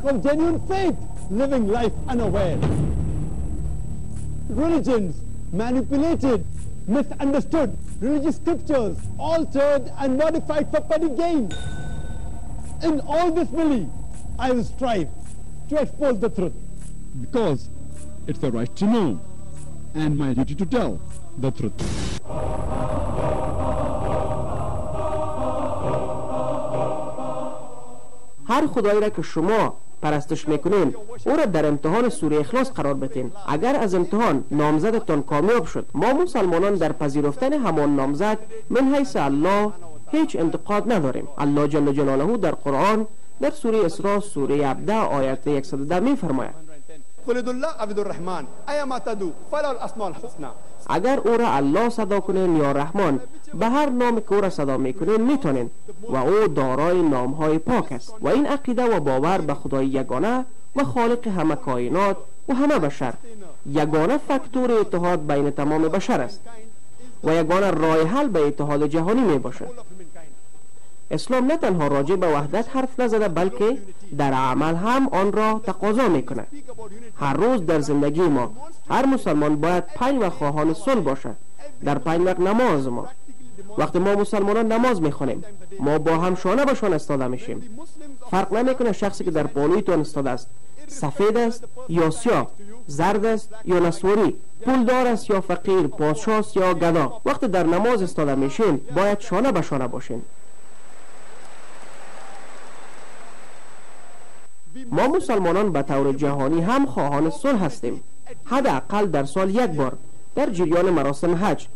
of genuine faith, living life unaware. Religions manipulated, misunderstood, religious scriptures altered and modified for petty gain. In all this, Millie, I will strive to expose the truth. Because it's the right to know and my duty to tell the truth. هر خدایی را که شما پرستش میکنین او را در امتحان سوره اخلاص قرار بدین. اگر از امتحان نامزدتان کامیاب شد، ما مسلمانان در پذیرفتن همان نامزد من حیث الله هیچ انتقاد نداریم. الله جل جلاله در قرآن در سوره اسراء سوره 17 آیت 110 میفرماید اگر او را الله صدا کنین یا رحمان، به هر نامی که او را صدا میکنین میتونین و او دارای نامهای پاک است. و این عقیده و باور به خدای یگانه و خالق همه کائنات و همه بشر، یگانه فاکتور اتحاد بین تمام بشر است و یگانه راه حل به اتحاد جهانی می باشد. اسلام نه تنها راجع به وحدت حرف نزده بلکه در عمل هم آن را تقاضا میکنه. هر روز در زندگی ما هر مسلمان باید 5 وقت خواهان صلح باشد. در 5 وقت نماز ما، وقتی ما مسلمانان نماز میخونیم ما با هم شانه به شانه استاده میشیم. فرق نمیکنه شخصی که در پالویتون استاده است سفید است یا سیاه، زرد است یا نسواری، پولدار است یا فقیر، پادشاه است یا گدا. وقتی در نماز استاده میشین باید شانه به شانه باشین. ما مسلمانان به طور جهانی هم خواهان صلح هستیم. حداقل در سال 1 بار در جریان مراسم حج.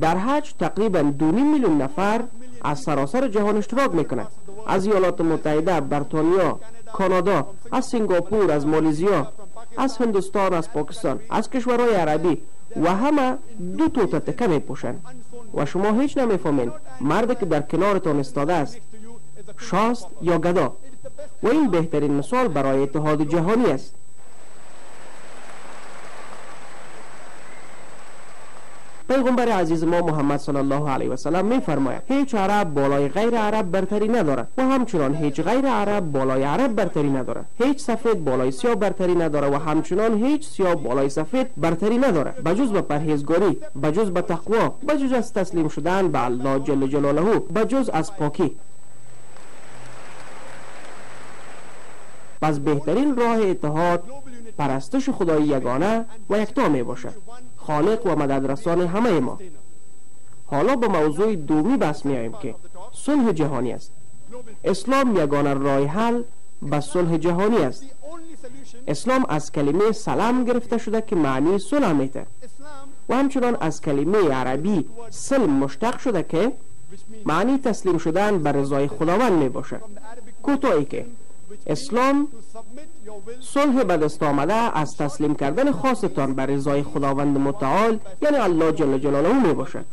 در حج تقریبا 2.5 میلیون نفر از سراسر جهان اشتراک میکنند. از ایالات متحده، بریتانیا، کانادا، از سنگاپور، از مالزیا، از هندوستان، از پاکستان، از کشورهای عربی و همه 2 توته تکه میپوشند و شما هیچ نمیفهمین مردی که در کنارتان استاده است شاست یا گدا. و این بهترین مثال برای اتحاد جهانی است. پیغمبر عزیز ما محمد صلی الله علیه و سلم میفرماید هیچ عرب بالای غیر عرب برتری ندارد و همچنان هیچ غیر عرب بالای عرب برتری ندارد. هیچ سفید بالای سیاه برتری ندارد و همچنان هیچ سیاه بالای سفید برتری ندارد، بجز به پرهیزگاری، بجز به تقوا، بجز از تسلیم شدن به الله جل جلاله، بجز از پاکی. پس بهترین راه اتحاد پرستش خدای یگانه و یکتا می باشد، خالق و مددرسان همه ما. حالا به موضوع دومی بحث می آییم که صلح جهانی است. اسلام یگانه راه حل به صلح جهانی است. اسلام از کلمه سلام گرفته شده که معنی صلح میده و همچنان از کلمه عربی سلم مشتق شده که معنی تسلیم شدن بر رضای خداوند می باشد. کوتاهی که اسلام صلح به دست آمده از تسلیم کردن خواستتان بر رضای خداوند متعال یعنی الله جل جلاله می باشد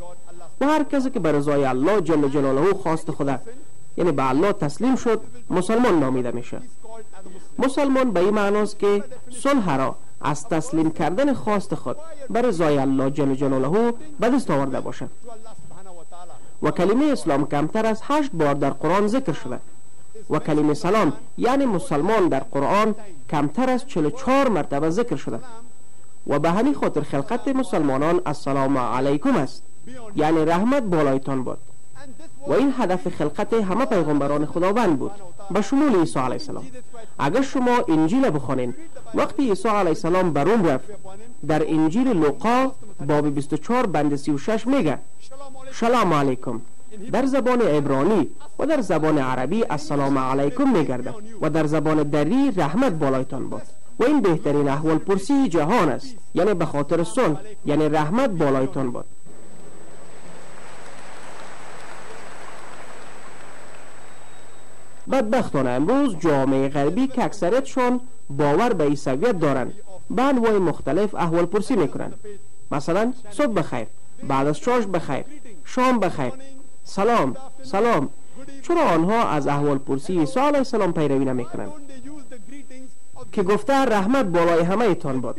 و هر کسی که بر رضای الله جل جلاله خواست خدا یعنی به الله تسلیم شد مسلمان نامیده میشه. مسلمان به این معناست که صلح را از تسلیم کردن خواست خود بر رضای الله جل جلاله به دست آورده باشد. و کلمه اسلام کمتر از 8 بار در قرآن ذکر شده و کلمه سلام یعنی مسلمان در قرآن کمتر از 44 مرتبه ذکر شده و به همین خاطر خلقت مسلمانان السلام علیکم است یعنی رحمت بالایتان باد و این هدف خلقت همه پیغمبران خداوند بود به شمول عیسی علیه السلام. اگر شما انجیل بخونین وقتی عیسی علیه السلام به روم رفت در انجیل لوقا باب 24 بند 36 میگه سلام علیکم. در زبان عبرانی و در زبان عربی السلام علیکم میگرده و در زبان دری رحمت بالایتان باد و این بهترین احوال پرسی جهان است یعنی به خاطر صلح یعنی رحمت بالایتان باد. بدبختانه امروز جامعه غربی که اکثریتشون باور به عیسویت دارند به انواع مختلف احوال پرسی میکنند. مثلا صبح بخیر، بعد از چاش بخیر، شام بخیر، سلام سلام. چرا آنها از احوال پرسی عیسی علیه السلام پیروی نمیکنند که گفته رحمت بالای همه تان باد؟